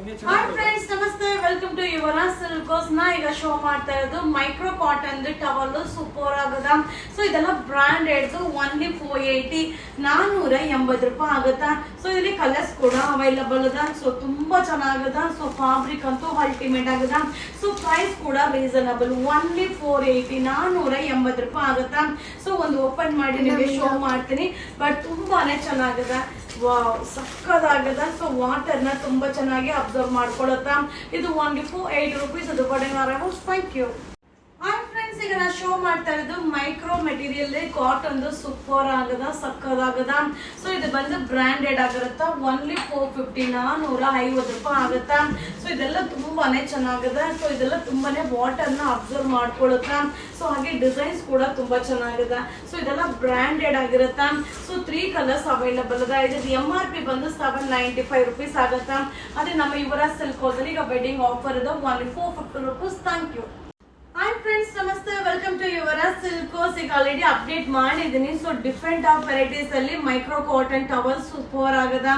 Hi friends, ನಮಸ್ತೆ. Welcome to Yuvraj silks. ನಾ ಈಗ ಶೋ ಮಾಡ್ತಾ ಇರೋದು ಮೈಕ್ರೋ ಕಾಟನ್ ಟವಲ್ ಸೂಪರ್ ಆಗದ. ಸೊ ಇದೆಲ್ಲ ಬ್ರಾಂಡೆಡ್, ಓನ್ಲಿ 480 480 ರೂಪಾಯಿ ಆಗುತ್ತಾ. ಸೊ ಇಲ್ಲಿ ಕಲರ್ಸ್ ಕೂಡ ಅವೈಲಬಲ್ ಅದ. ಸೊ ತುಂಬಾ ಚೆನ್ನಾಗದ. ಸೊ ಫ್ಯಾಬ್ರಿಕ್ ಅಂತೂ ಅಲ್ಟಿಮೇಟ್ ಆಗದ. ಸೊ ಪ್ರೈಸ್ ಕೂಡ ರೀಸನಬಲ್, ಓನ್ಲಿ 480 480 ರೂಪಾಯಿ ಆಗುತ್ತಾ. ಸೊ ಒಂದು ಓಪನ್ ಮಾಡಿ ನಿಮಗೆ ಶೋ ಮಾಡ್ತೀನಿ. ಬಟ್ ತುಂಬಾನೇ ಚೆನ್ನಾಗದ. ವಾವ್, ಸಕ್ಕದಾಗದ. ಸೊ ವಾಟರ್ನ ತುಂಬಾ ಚೆನ್ನಾಗಿ ಅಬ್ಸರ್ವ್ ಮಾಡ್ಕೊಳತ್ತ. ಇದು ಓನ್ಲಿ 480 ರೂಪೀಸ್. ಅದು ಬಡೇನಾರ. Thank you. ಹಾಯ್ ಫ್ರೆಂಡ್ಸ್, ಈಗ ನಾ ಶೋ ಮಾಡ್ತಾ ಇರೋದು ಮೈಕ್ರೋ ಮೆಟೀರಿಯಲ್ ಕಾಟನ್ ಸೂಪರ್ ಆಗದ, ಸಕ್ಕದಾಗದ. ಸೊ ಇದು ಬಂದು ಬ್ರಾಂಡೆಡ್ ಆಗಿರುತ್ತ. ಓನ್ಲಿ 450 450 ರೂಪಾಯಿ ಆಗುತ್ತಾ. ಸೊ ಇದೆಲ್ಲ ತುಂಬಾನೇ ಚೆನ್ನಾಗದ. ಸೊ ಇದೆಲ್ಲ ತುಂಬಾನೇ ವಾಟರ್ನ ಅಬ್ಸರ್ವ್ ಮಾಡ್ಕೊಳುತ್ತ. ಸೊ ಹಾಗೆ ಡಿಸೈನ್ಸ್ ಕೂಡ ತುಂಬಾ ಚೆನ್ನಾಗಿದೆ. ಸೊ ಇದೆಲ್ಲ ಬ್ರಾಂಡೆಡ್ ಆಗಿರುತ್ತ. ಸೊ 3 ಕಲರ್ಸ್ ಅವೈಲಬಲ್ ಅದ. ಇದು MRP ಬಂದು 795 ರೂಪೀಸ್ ಆಗುತ್ತಾ. ಅದೇ ನಮ್ಮ ಯುವರಾಜ್ ಸಿಲ್ಕ್ ಅಲ್ಲಿ ಈಗ ವೆಡ್ಡಿಂಗ್ ಆಫರ್ ಇದೆ, only 450 rupees. Thank you. Hi friends, ನಮಸ್ತೆ. Welcome to Yuvraj silks. ಈಗ ಆಲ್ರೆಡಿ ಅಪ್ಡೇಟ್ ಮಾಡಿದ್ದೀನಿ. ಸೊ ಡಿಫ್ರೆಂಟ್ ಆಫ್ ವೆರೈಟೀಸ್ ಅಲ್ಲಿ ಮೈಕ್ರೋ ಕಾಟನ್ ಟವಲ್ ಸೂಪರ್ ಆಗದ.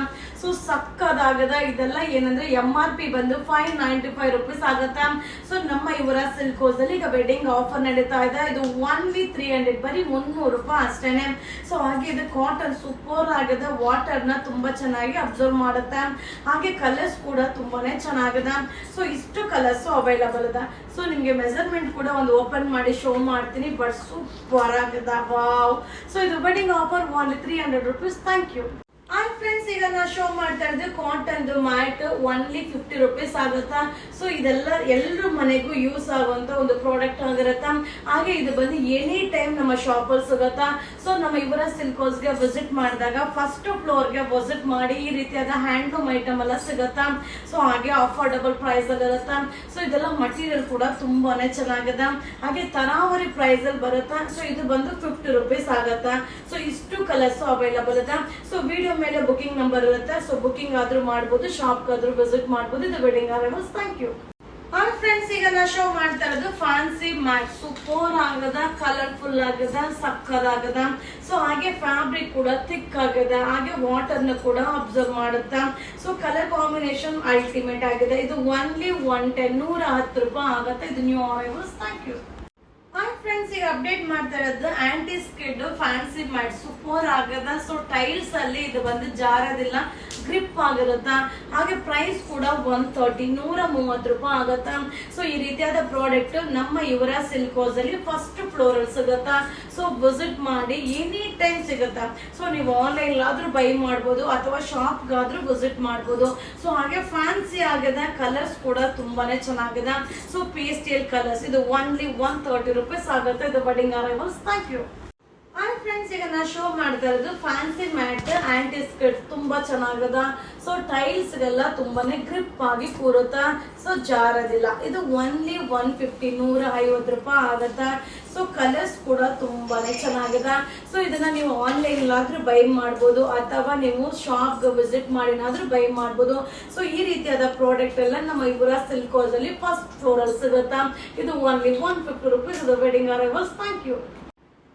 ಸೊ ಸಕ್ಕದಾಗದ. ಇದೆಲ್ಲ ಏನಂದ್ರೆ MRP ಬಂದು 595 ರೂಪೀಸ್ ಆಗತ್ತಾ. ಸೊ ನಮ್ಮ ಯುವರಾಜ್ ಸಿಲ್ಕ್ಸ್ ಅಲ್ಲಿ ಈಗ ವೆಡ್ಡಿಂಗ್ ಆಫರ್ ನಡೀತಾ ಇದೆ. ಇದು ಓನ್ಲಿ 300, ಬರೀ 300 ರೂಪಾಯಿ ಅಷ್ಟೇನೆ. ಸೊ ಹಾಗೆ ಇದು ಕಾಟನ್ ಸೂಪರ್ ಆಗದ. ವಾಟರ್ ನ ತುಂಬಾ ಚೆನ್ನಾಗಿ ಅಬ್ಸರ್ವ್ ಮಾಡುತ್ತೆ. ಹಾಗೆ ಕಲರ್ಸ್ ಕೂಡ ತುಂಬಾನೇ ಚೆನ್ನಾಗದ. ಸೊ ಇಷ್ಟು ಕಲರ್ಸ್ ಅವೈಲಬಲ್ ಅದ. ಸೊ ನಿಮ್ಗೆ ಮೆಜರ್ಮೆಂಟ್ ಕೂಡ ಒಂದು ಓಪನ್ ಮಾಡಿ ಶೋ ಮಾಡ್ತೀನಿ. ಬಟ್ ಸೂಪರ್ ಆಗದ. ವಾವ್. ಸೊ ಇದು wedding offer only 300 rupees. Thank you. Hi friends, ಈಗ ನಾ ಶೋ ಮಾಡ್ತಾ ಇರೋದು ಕಾಟನ್ ಮ್ಯಾಟ್ ಓನ್ಲಿ 50 ರೂಪೀಸ್ ಆಗುತ್ತಾ. ಸೊ ಇದೆಲ್ಲ ಎಲ್ಲರ ಮನೆಗೂ ಯೂಸ್ ಆಗುವಂತ ಒಂದು ಪ್ರಾಡಕ್ಟ್ ಆಗಿರತ್ತ. ಹಾಗೆ ಇದು ಬಂದು ಎನಿ ಟೈಮ್ ನಮ್ಮ ಶಾಪ್ ಅಲ್ಲಿ ಸಿಗತ್ತಾ. ಸೊ ನಮ್ಮ ಯುವರಾಜ್ ಸಿಲ್ಕ್ಸ್ ಗೆ ವಿಸಿಟ್ ಮಾಡಿದಾಗ ಫಸ್ಟ್ ಫ್ಲೋರ್ ಗೆ ವಿಸಿಟ್ ಮಾಡಿ ಈ ರೀತಿಯಾದ ಹ್ಯಾಂಡ್ಲೂಮ್ ಐಟಮ್ ಎಲ್ಲ ಸಿಗತ್ತಾ. ಸೊ ಹಾಗೆ ಅಫೋರ್ಡಬಲ್ ಪ್ರೈಸ್ ಅಲ್ಲಿ ಇರುತ್ತಾ. ಸೊ ಇದೆಲ್ಲ ಮಟೀರಿಯಲ್ ಕೂಡ ತುಂಬಾನೇ ಚೆನ್ನಾಗಿದೆ. ಹಾಗೆ ತರಾವರಿ ಪ್ರೈಸ್ ಅಲ್ಲಿ ಬರುತ್ತಾ. ಸೊ ಇದು ಬಂದು 50 ರೂಪೀಸ್ ಆಗತ್ತಾ. ಸೊ ಇಷ್ಟು ಕಲರ್ಸ್ ಅವೈಲಬಲ್ ಅದ. ಸೊ ವಿಡಿಯೋ ಮೇಲೆ ಬುಕಿಂಗ್ ನಂಬರ್ ಇರುತ್ತೆ. ಸೊ ಬುಕಿಂಗ್ ಆದ್ರೂ ಮಾಡಬಹುದು, ಶಾಪ್ ಆದ್ರೂ ವಿಸಿಟ್ ಮಾಡಬಹುದು. ಇದು wedding arrivals. Thank you. Hi friends, ಈಗ ನಾ ಶೋ ಮಾಡ್ತಾ ಇರೋದು ಫ್ಯಾನ್ಸಿ ಮ್ಯಾಟ್ ಸೂಪರ್ ಆಗದ, ಕಲರ್ಫುಲ್ ಆಗದ, ಸಕ್ಕದಾಗದ. ಸೊ ಹಾಗೆ ಫ್ಯಾಬ್ರಿಕ್ ಕೂಡ ಥಿಕ್ ಆಗದ. ಹಾಗೆ ವಾಟರ್ ನ ಕೂಡ ಅಬ್ಸರ್ವ್ ಮಾಡುತ್ತಾ. ಸೊ ಕಲರ್ ಕಾಂಬಿನೇಷನ್ ಅಲ್ಟಿಮೇಟ್ ಆಗಿದೆ. ಇದು ಓನ್ಲಿ 110 110 ರೂಪಾಯಿ ಆಗತ್ತೆ. ಇದು new arrivals. Thank you. Hi friends, ಈಗ ಅಪ್ಡೇಟ್ ಮಾಡ್ತಾ ಇರೋದು anti skid fancy mat super ಆಗದ. ಸೊ ಟೈಲ್ಸ್ ಅಲ್ಲಿ ಇದು ಬಂದು ಜಾರದಿಲ್ಲ, ಗ್ರಿಪ್ ಆಗಿರುತ್ತಾ. ಹಾಗೆ ಪ್ರೈಸ್ ಕೂಡ 130 130 ರೂಪಾಯಿ ಆಗತ್ತಾ. ಸೊ ಈ ರೀತಿಯಾದ ಪ್ರಾಡಕ್ಟ್ ನಮ್ಮ ಯುವರಾಜ್ ಸಿಲ್ಕ್ಸ್ ಅಲ್ಲಿ ಫಸ್ಟ್ ಫ್ಲೋರ್ ಅಲ್ಲಿ ಸಿಗತ್ತಾ. ಸೊ ವಿಸಿಟ್ ಮಾಡಿ, ಎನಿ ಟೈಮ್ ಸಿಗತ್ತಾ. ಸೊ ನೀವು ಆನ್ಲೈನ್ ಆದ್ರೂ ಬೈ ಮಾಡ್ಬೋದು ಅಥವಾ ಶಾಪ್ ಗಾದ್ರೂ ವಿಸಿಟ್ ಮಾಡ್ಬೋದು. ಸೊ ಹಾಗೆ ಫ್ಯಾನ್ಸಿ ಆಗದ. ಕಲರ್ಸ್ ಕೂಡ ತುಂಬಾನೇ ಚೆನ್ನಾಗಿದೆ. So pastel colours. ಇದು ಓನ್ಲಿ 130 ರೂಪೀಸ್ ಆಗುತ್ತೆ. ಇದು wedding arrivals. Thank you. Hi friends, ಈಗ ನಾ ಶೋ ಮಾಡ್ತಾ ಇರೋದು ಫ್ಯಾನ್ಸಿ ಮ್ಯಾಟ್ ಆಂಟಿ ಸ್ಕಿಡ್ ತುಂಬಾ ಚೆನ್ನಾಗದ. ಸೊ ಟೈಲ್ಸ್ ಗೆಲ್ಲ ತುಂಬಾನೇ ಗ್ರಿಪ್ ಆಗಿ ಕೂರುತ್ತಾ. ಸೊ ಜಾರದಿಲ್ಲ. ಇದು ಓನ್ಲಿ 150 150 ರೂಪಾಯಿ ಆಗತ್ತಾ. ಸೊ ಕಲರ್ಸ್ ಕೂಡ ತುಂಬಾನೇ ಚೆನ್ನಾಗಿದೆ. ಸೊ ಇದನ್ನ ನೀವು ಆನ್ಲೈನ್ ಆದ್ರೂ ಬೈ ಮಾಡ್ಬೋದು ಅಥವಾ ನೀವು ಶಾಪ್ ವಿಸಿಟ್ ಮಾಡಿನಾದ್ರೂ ಬೈ ಮಾಡ್ಬೋದು. ಸೊ ಈ ರೀತಿಯಾದ ಪ್ರಾಡಕ್ಟ್ ಎಲ್ಲ ನಮ್ಮ ಯುವರಾಜ್ ಸಿಲ್ಕ್ಸ್ ಅಲ್ಲಿ ಫಸ್ಟ್ ಫ್ಲೋರ್ ಅಲ್ಲಿ ಸಿಗುತ್ತಾ. ಇದು ಓನ್ಲಿ 150 ರೂಪೀಸ್. ಇದು wedding arrivals. Thank you.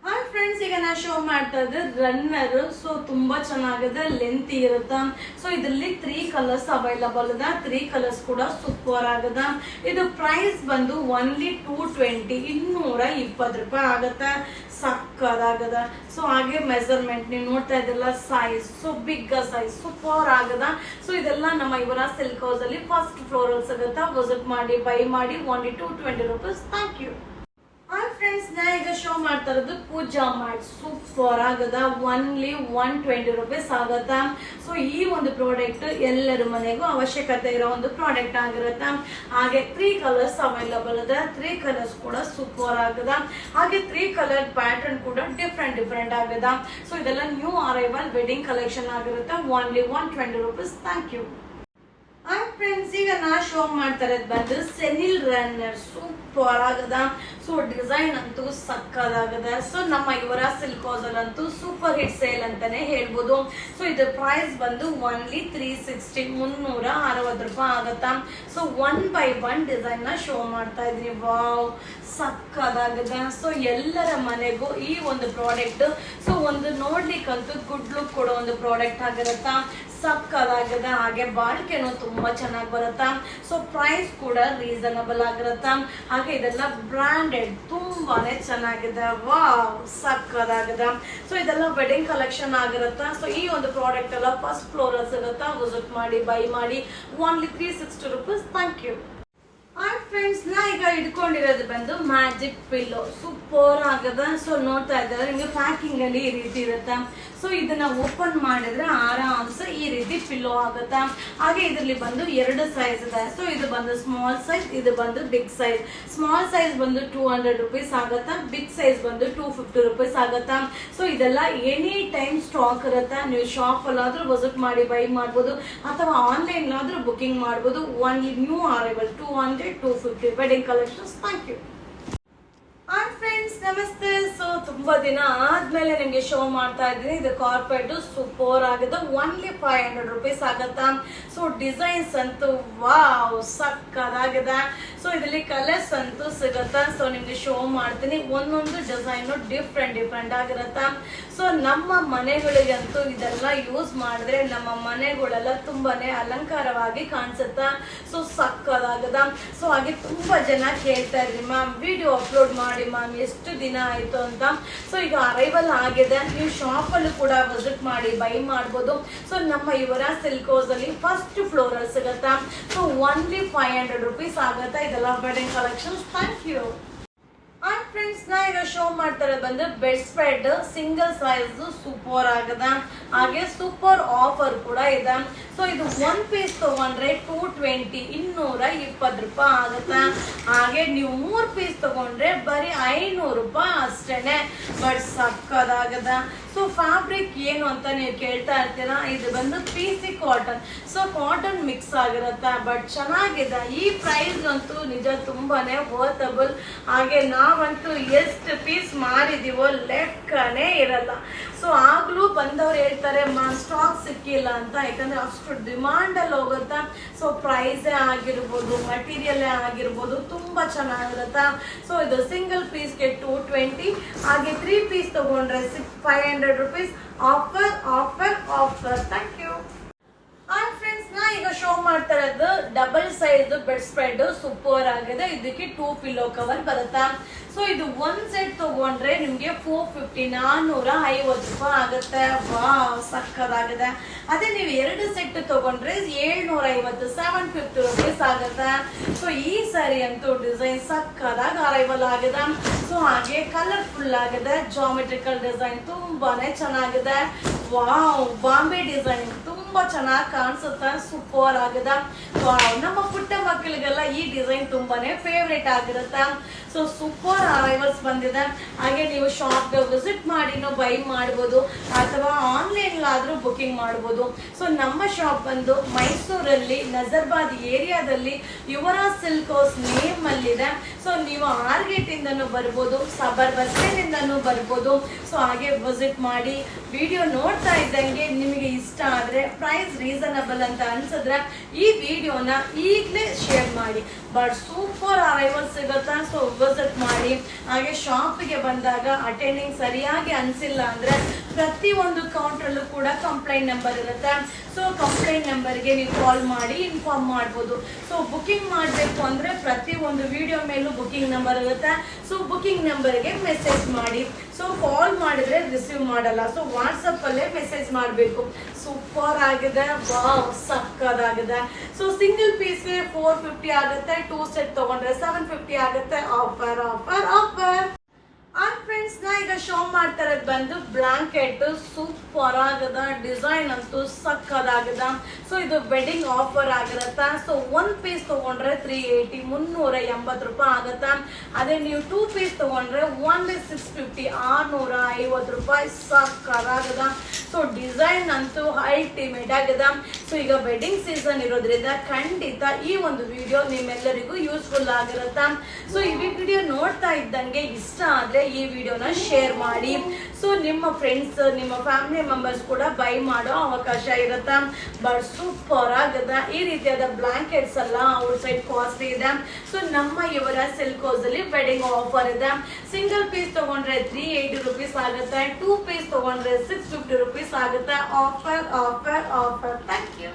Hi friends, ಈಗ ನಾ ಶೋ ಮಾಡ್ತಾ ಇದ್ದೆ ರನ್ನರ್. ಸೊ ತುಂಬಾ ಚೆನ್ನಾಗಿದೆ, ಲೆಂತ್ ಇರುತ್ತ. ಸೊ ಇದರಲ್ಲಿ 3 ಕಲರ್ಸ್ ಅವೈಲಬಲ್ ಅದ. 3 ಕಲರ್ಸ್ ಕೂಡ ಸೂಪರ್ ಆಗದ. ಇದು ಪ್ರೈಸ್ ಬಂದು ಓನ್ಲಿ 220 220 ರೂಪಾಯಿ ಆಗತ್ತ. ಸಕ್ಕದಾಗದ. ಸೊ ಹಾಗೆ ಮೆಜರ್ಮೆಂಟ್ ನೀವು ನೋಡ್ತಾ ಇದ್ರಲ್ಲ, size so big size super ಆಗದ. ಸೊ ಇದೆಲ್ಲ ನಮ್ಮ ಯುವರಾಜ್ ಸಿಲ್ಕ್ಸ್ ಅಲ್ಲಿ ಫಸ್ಟ್ ಫ್ಲೋರ್ ಅಲ್ಲಿ ಸಿಗುತ್ತಾ. ವಿಸಿಟ್ ಮಾಡಿ, ಬೈ ಮಾಡಿ. Only 220 rupees. Thank you. Hi friends, ನಾ ಈಗ ಶೋ ಮಾಡ್ತಾ ಇರೋದು ಪೂಜಾ ಮ್ಯಾಟ್ ಸೂಪರ್ ಆಗದ. ಓನ್ಲಿ 120 ರೂಪೀಸ್ ಆಗತ್ತ. ಸೊ ಈ ಒಂದು ಪ್ರಾಡಕ್ಟ್ ಎಲ್ಲರ ಮನೆಗೂ ಅವಶ್ಯಕತೆ ಇರೋ ಒಂದು ಪ್ರಾಡಕ್ಟ್ ಆಗಿರುತ್ತ. ಹಾಗೆ 3 ಕಲರ್ಸ್ ಅವೈಲಬಲ್ ಅದ. 3 ಕಲರ್ಸ್ ಕೂಡ ಸೂಪರ್ ಆಗದ. ಹಾಗೆ 3 ಕಲರ್ ಪ್ಯಾಟರ್ನ್ ಕೂಡ ಡಿಫ್ರೆಂಟ್ ಆಗದ. ಸೊ ಇದೆಲ್ಲ ನ್ಯೂ ಅರೈವಲ್ ವೆಡ್ಡಿಂಗ್ ಕಲೆಕ್ಷನ್ ಆಗಿರುತ್ತೆ. Only 120 rupees. Thank you. Hi friends, ಈಗ ನಾ ಶೋ ಮಾಡ್ತಾ ಇರೋದು ಬಂದು ಸೆನಿಲ್ ರನ್ನರ್ ಸೂಪರ್ ಆಗದ. ಸೊ ಡಿಸೈನ್ ಅಂತೂ ಸಕ್ಕದಾಗದ. ಸೊ ನಮ್ಮ ಯುವರಾಜ್ ಸಿಲ್ಕ್ಸ್ ಅಲ್ಲಂತೂ ಸೂಪರ್ ಹಿಟ್ ಸೇಲ್ ಅಂತಾನೆ ಹೇಳ್ಬೋದು. ಸೊ ಇದ್ರ ಪ್ರೈಸ್ ಬಂದು ಓನ್ಲಿ 360 360 ರೂಪಾಯಿ ಆಗತ್ತಾ. ಸೊ 1 by 1 ಡಿಸೈನ್ ನ ಶೋ ಮಾಡ್ತಾ ಇದ್ರಿ. ವಾವ್, ಸಕ್ಕದಾಗದ. ಸೊ ಎಲ್ಲರ ಮನೆಗೂ ಈ ಒಂದು ಪ್ರಾಡಕ್ಟ್ ಸೊ ಒಂದು ನೋಡ್ಲಿಕ್ಕಂತೂ ಗುಡ್ ಲುಕ್ ಕೊಡೋ ಒಂದು ಪ್ರಾಡಕ್ಟ್ ಆಗಿರುತ್ತಾ. ಸಕ್ಕದಾಗದ. ಹಾಗೆ ಬಾಳಿಕೆನೂ ತುಂಬಾ ಚೆನ್ನಾಗಿ ಬರುತ್ತಾ. ಸೊ ಪ್ರೈಸ್ ಕೂಡ ರೀಸನಬಲ್ ಆಗಿರುತ್ತಾ. ಹಾಗೆ ಇದೆಲ್ಲ ಬ್ರಾಂಡೆಡ್ ತುಂಬಾನೇ ಚೆನ್ನಾಗಿದೆ. ವಾವ್ ಸಕ್ಕದಾಗದ. ಸೊ ಇದೆಲ್ಲ ವೆಡ್ಡಿಂಗ್ ಕಲೆಕ್ಷನ್ ಆಗಿರುತ್ತಾ. ಸೊ ಈ ಒಂದು ಪ್ರಾಡಕ್ಟ್ ಎಲ್ಲ ಫಸ್ಟ್ ಫ್ಲೋರ್ ಸಿಗುತ್ತಾ. ವಿಸಿಟ್ ಮಾಡಿ, ಬೈ ಮಾಡಿ. Only 360 rupees. Thank you. Friends, ನಾ ಈಗ ಇಟ್ಕೊಂಡಿರೋದು ಬಂದು ಮ್ಯಾಜಿಕ್ ಪಿಲ್ಲೋ. ಸೂಪರ್ ಆಗದ. ಸೊ ನೋಡ್ತಾ ಇದ್ದಾರೆ ನಿಮಗೆ ಪ್ಯಾಕಿಂಗ್ ಅಲ್ಲಿ ಈ ರೀತಿ ಇರುತ್ತೆ. ಸೊ ಇದನ್ನ ಓಪನ್ ಮಾಡಿದ್ರೆ ಆರಾಮ್ಸೆ ಈ ರೀತಿ ಪಿಲ್ಲೋ ಆಗುತ್ತಾ. ಹಾಗೆ ಇದರಲ್ಲಿ ಬಂದು 2 ಸೈಜ್ ಇದೆ. ಸೊ ಇದು ಬಂದು ಸ್ಮಾಲ್ ಸೈಜ್, ಇದು ಬಂದು ಬಿಗ್ ಸೈಜ್. ಸ್ಮಾಲ್ ಸೈಜ್ ಬಂದು 200 rupees ಆಗುತ್ತಾ. ಬಿಗ್ ಸೈಜ್ ಬಂದು 250 rupees ಆಗುತ್ತಾ. ಸೊ ಇದೆಲ್ಲ ಎನಿ ಟೈಮ್ ಸ್ಟಾಕ್ ಇರುತ್ತೆ. ನೀವು ಶಾಪ್ ಅಲ್ಲಾದ್ರೂ ವಿಸಿಟ್ ಮಾಡಿ ಬೈ ಮಾಡ್ಬೋದು, ಅಥವಾ ಆನ್ಲೈನ್ ಆದ್ರೂ ಬುಕಿಂಗ್ ಮಾಡ್ಬೋದು. Only new arrival 200, 250 wedding collections. Thank you. Hi friends, ನಮಸ್ತೆ. ಸೊ ತುಂಬಾ ದಿನ ಆದ್ಮೇಲೆ ನಿಮ್ಗೆ ಶೋ ಮಾಡ್ತಾ ಇದ್ದೀನಿ. ಇದು ಕಾರ್ಪೆಟ್ ಸೂಪರ್ ಆಗಿದೆ. ಓನ್ಲಿ 500 rupees ಆಗತ್ತಾ. ಸೊ ಡಿಸೈನ್ಸ್ ಅಂತೂ ವಾವ್ ಸಕ್ಕದಾಗಿದೆ. ಸೊ ಇದರಲ್ಲಿ ಕಲರ್ಸ್ ಅಂತೂ ಸಿಗತ್ತಾ. ಸೊ ನಿಮ್ಗೆ ಶೋ ಮಾಡ್ತೀನಿ. ಒಂದೊಂದು ಡಿಸೈನ್ ಡಿಫ್ರೆಂಟ್ ಆಗಿರತ್ತಾ. ಸೊ ನಮ್ಮ ಮನೆಗಳಿಗಂತೂ ಇದೆಲ್ಲ ಯೂಸ್ ಮಾಡಿದ್ರೆ ನಮ್ಮ ಮನೆಗಳೆಲ್ಲ ತುಂಬಾನೇ ಅಲಂಕಾರವಾಗಿ ಕಾಣಿಸುತ್ತಾ. ಸೊ ಸಕ್ಕದಾಗದ. ಸೊ ಹಾಗೆ ತುಂಬಾ ಜನ ಕೇಳ್ತಾ ಇದ್ರಿ, ಮ್ಯಾಮ್ ವಿಡಿಯೋ ಅಪ್ಲೋಡ್ ಮಾಡಿ ಮ್ಯಾಮ್, ಎಷ್ಟು ದಿನ ಆಯ್ತು ಅಂತ. ಸೊ ಈಗ ಅರೈವಲ್ ಆಗಿದೆ. ನೀವು ಶಾಪ್ ಅಲ್ಲೂ ಕೂಡ ವಿಸಿಟ್ ಮಾಡಿ ಬೈ ಮಾಡ್ಬೋದು. ಸೊ ನಮ್ಮ ಯುವರಾಜ್ ಸಿಲ್ಕ್ ಹೌಸ್ ಅಲ್ಲಿ ಫಸ್ಟ್ ಫ್ಲೋರ್ ಅಲ್ಲಿ ಸಿಗತ್ತಾ. ಸೊ ಓನ್ಲಿ 500 rupees ಆಗತ್ತಾ. ಇದೆಲ್ಲ wedding collections. Thank you. And friends, ನಾ ಈಗ ಶೋ ಮಾಡ್ತಾರೆ ಬಂದು bedspread single size super ಆಗದ. ಹಾಗೆ ಸೂಪರ್ ಆಫರ್ ಕೂಡ ಇದೆ. ಸೊ ಇದು 1 ಪೀಸ್ ತಗೊಂಡ್ರೆ 220, 220 ರೂಪಾಯಿ ಆಗುತ್ತ. ಹಾಗೆ ನೀವು 3 ಪೀಸ್ ತಗೊಂಡ್ರೆ ಬರೀ 500 ರೂಪಾಯಿ ಅಷ್ಟೇನೆ. ಬಟ್ ಸಕ್ಕದಾಗದ. ಸೊ ಫ್ಯಾಬ್ರಿಕ್ ಏನು ಅಂತ ನೀವು ಕೇಳ್ತಾ ಇರ್ತೀರಾ. ಇದು ಬಂದು PC cotton. So cotton mix ಆಗಿರುತ್ತೆ. ಬಟ್ ಚೆನ್ನಾಗಿದೆ. ಈ ಪ್ರೈಸ್ ಅಂತೂ ನಿಜ ತುಂಬಾನೇ ವರ್ತಬಲ್. ಹಾಗೆ ನಾವಂತೂ ಎಷ್ಟು ಪೀಸ್ ಮಾರಿದೀವೋ ಲೆಕ್ಕನೇ ಇರಲ್ಲ. ಸೊ ಆಗ್ಲೂ ಬಂದವ್ರು ಹೇಳ್ತಾರೆ ಮ್ಯಾಮ್ ಸ್ಟಾಕ್ ಸಿಕ್ಕಿಲ್ಲ ಅಂತ. ಯಾಕಂದ್ರೆ ಅಷ್ಟು ಡಿಮಾಂಡ್ ಅಲ್ಲಿ ಹೋಗುತ್ತಾ. ಸೊ ಪ್ರೈಸೇ ಆಗಿರ್ಬೋದು, ಮಟೀರಿಯಲ್ ಆಗಿರ್ಬೋದು ತುಂಬಾ ಚೆನ್ನಾಗಿರುತ್ತಾ. ಸೊ ಇದು ಸಿಂಗಲ್ ಪೀಸ್ಗೆ 220. ಹಾಗೆ 3 ಪೀಸ್ ತಗೊಂಡ್ರೆ 500 rupees. Offer offer offer. Thank you. Hi friends, ನಾ ಈಗ ಶೋ ಮಾಡ್ತಾ ಇರೋದು double size bedspread super ಆಗಿದೆ. ಇದಕ್ಕೆ 2 ಪಿಲ್ಲೋ ಕವರ್ ಬರುತ್ತಾ. ಸೊ ಇದು 1 ಸೆಟ್ ತಗೊಂಡ್ರೆ ನಿಮ್ಗೆ 450, 450 ರೂಪಾಯಿ ಆಗುತ್ತೆ. ವಾವ್ ಸಕ್ಕದಾಗಿದೆ. ಅದೇ ನೀವು 2 ಸೆಟ್ ತಗೊಂಡ್ರೆ 750, 750 rupees ಆಗುತ್ತೆ. ಸೊ ಈ ಸಾರಿ ಅಂತೂ ಡಿಸೈನ್ ಸಕ್ಕದಾಗಿ ಅರೈವಲ್ ಆಗಿದೆ. ಸೊ ಹಾಗೆ ಕಲರ್ಫುಲ್ ಆಗಿದೆ. ಜಾಮೆಟ್ರಿಕಲ್ ಡಿಸೈನ್ ತುಂಬಾನೇ ಚೆನ್ನಾಗಿದೆ. ವಾವ್ ಬಾಂಬೆ ಡಿಸೈನ್ ತುಂಬಾ ಚೆನ್ನಾಗಿ ಕಾಣಿಸುತ್ತೆ. ಸೂಪರ್ ಆಗಿದೆ. ನಮ್ಮ ಪುಟ್ಟ ಮಕ್ಕಳಿಗೆಲ್ಲ ಈ ಡಿಸೈನ್ ತುಂಬಾನೇ ಫೇವ್ರೇಟ್ ಆಗಿರುತ್ತೆ. ಸೊ ಸೂಪರ್ ಅರೈವಲ್ಸ್ ಬಂದಿದೆ. ಹಾಗೆ ನೀವು ಶಾಪ್ ವಿಸಿಟ್ ಮಾಡಿ ಬೈ ಮಾಡ್ಬೋದು, ಅಥವಾ ಆನ್ಲೈನ್ ಆದ್ರೂ ಬುಕಿಂಗ್ ಮಾಡ್ಬೋದು. ಸೊ ನಮ್ಮ ಶಾಪ್ ಬಂದು ಮೈಸೂರಲ್ಲಿ ನಜರ್ಬಾದ್ ಏರಿಯಾದಲ್ಲಿ ಯುವರಾಜ್ ಸಿಲ್ಕ್ ಹೌಸ್ ನೇಮ್ ಅಲ್ಲಿದೆ. ಸೊ ನೀವು ಆರ್ಗೇಟ್ ಇಂದನೂ ಬರ್ಬೋದು, ಸಬರ್ ಬಸ್ ಸ್ಟ್ಯಾಂಡ್ ಇಂದನೂ ಬರ್ಬೋದು. ಸೊ ಹಾಗೆ ವಿಸಿಟ್ ಮಾಡಿ. ವಿಡಿಯೋ ನೋಡ್ತಾ ಇದ್ದಂಗೆ ನಿಮಗೆ ಇಷ್ಟ ಆದ್ರೆ, ಪ್ರೈಸ್ ರೀಸನಬಲ್ ಅಂತ ಅನ್ಸಿದ್ರೆ ಈ ವಿಡಿಯೋನ ಈಗಲೇ ಶೇರ್ ಮಾಡಿ. ಬಟ್ ಸೂಪರ್ ಅರೈವಲ್ ಸಿಗುತ್ತಾ. ಸೊ ವಿಸಿಟ್ ಮಾಡಿ. ಹಾಗೆ ಶಾಪಿಗೆ ಬಂದಾಗ ಅಟೆಂಡಿಂಗ್ ಸರಿಯಾಗಿ ಅನ್ಸಿಲ್ಲ ಅಂದ್ರೆ ಪ್ರತಿಯೊಂದು ಕೌಂಟ್ರಲ್ಲೂ ಕೂಡ ಕಂಪ್ಲೇಂಟ್ ನಂಬರ್ ಇರುತ್ತೆ. ಸೊ ಕಂಪ್ಲೇಂಟ್ ನಂಬರ್ಗೆ ನೀವು ಕಾಲ್ ಮಾಡಿ ಇನ್ಫಾರ್ಮ್ ಮಾಡ್ಬೋದು. ಸೊ ಬುಕಿಂಗ್ ಮಾಡಬೇಕು ಅಂದ್ರೆ ಪ್ರತಿಯೊಂದು ವಿಡಿಯೋ ಮೇಲೂ ಬುಕಿಂಗ್ ನಂಬರ್ ಇರುತ್ತೆ. ಸೊ ಬುಕಿಂಗ್ ನಂಬರ್ಗೆ ಮೆಸೇಜ್ ಮಾಡಿ. ಸೊ ಕಾಲ್ ಮಾಡಿದ್ರೆ ರಿಸೀವ್ ಮಾಡಲ್ಲ. ಸೊ ವಾಟ್ಸಪ್ ಅಲ್ಲೇ ಮೆಸೇಜ್ ಮಾಡಬೇಕು. ಸೂಪರ್ ಆಗಿದೆ. ವಾವ್ ಸಕ್ಕದಾಗಿದೆ. ಸೊ ಸಿಂಗಲ್ ಪೀಸ್ 450 ಆಗುತ್ತೆ. 2 ಸೆಟ್ ತಗೊಂಡ್ರೆ 750 ಆಗುತ್ತೆ. Offer offer offer. ಫ್ರೆಂಡ್ಸ್, ನಾ ಈಗ ಶೋ ಮಾಡ್ತಾ ಇರೋದು ಬಂದು ಬ್ಲಾಂಕೆಟ್ ಸೂಪರ್ ಆಗದ. ಡಿಸೈನ್ ಅಂತೂ ಸಕ್ಕದಾಗದ. ಸೊ ಇದು ವೆಡ್ಡಿಂಗ್ ಆಫರ್ ಆಗಿರತ್ತ. ಸೊ 1 ಪೀಸ್ ತಗೊಂಡ್ರೆ 380, 380 ರೂಪಾಯಿ ಆಗತ್ತ. ಅದೇ ನೀವು 2 ಪೀಸ್ ತಗೊಂಡ್ರೆ ಓನ್ಲಿ 650, 650 ರೂಪಾಯಿ. ಸಕ್ಕದಾಗದ. ಸೊ ಡಿಸೈನ್ ಅಂತೂ ಅಲ್ಟಿಮೇಟ್ ಆಗದ. ಸೊ ಈಗ ವೆಡ್ಡಿಂಗ್ ಸೀಸನ್ ಇರೋದ್ರಿಂದ ಖಂಡಿತ ಈ ಒಂದು ವಿಡಿಯೋ ನಿಮ್ಮೆಲ್ಲರಿಗೂ ಯೂಸ್ಫುಲ್ ಆಗಿರತ್ತ. ಸೊ ಈ ವಿಡಿಯೋ ನೋಡ್ತಾ ಇದ್ದಂಗೆ ಇಷ್ಟ ಆದ್ರೆ ಈ ವಿಡಿಯೋನ ವಿಡಿಯೋನ ಶೇರ್ ಮಾಡಿ. ಸೊ ನಿಮ್ಮ ಫ್ರೆಂಡ್ಸ್, ನಿಮ್ಮ ಫ್ಯಾಮಿಲಿ ಮೆಂಬರ್ಸ್ ಕೂಡ ಬೈ ಮಾಡೋ ಅವಕಾಶ ಇರುತ್ತೆ. ಬಟ್ ಸೂಪರ್ ಆಗದ ಈ ರೀತಿಯಾದ ಬ್ಲಾಂಕೆಟ್ಸ್ ಎಲ್ಲ ಔಟ್ ಸೈಡ್ ಕಾಸ್ಟ್ಲಿ ಇದೆ. ಸೊ ನಮ್ಮ ಯುವರಾಜ್ ಸಿಲ್ಕ್ ಹೌಸ್ ಅಲ್ಲಿ ವೆಡ್ಡಿಂಗ್ ಆಫರ್ ಇದೆ. ಸಿಂಗಲ್ ಪೀಸ್ ತಗೊಂಡ್ರೆ 380 rupees ಆಗುತ್ತೆ, 2 ಪೀಸ್ ತಗೊಂಡ್ರೆ 650 rupees ಆಗುತ್ತೆ. Offer offer offer. Thank you.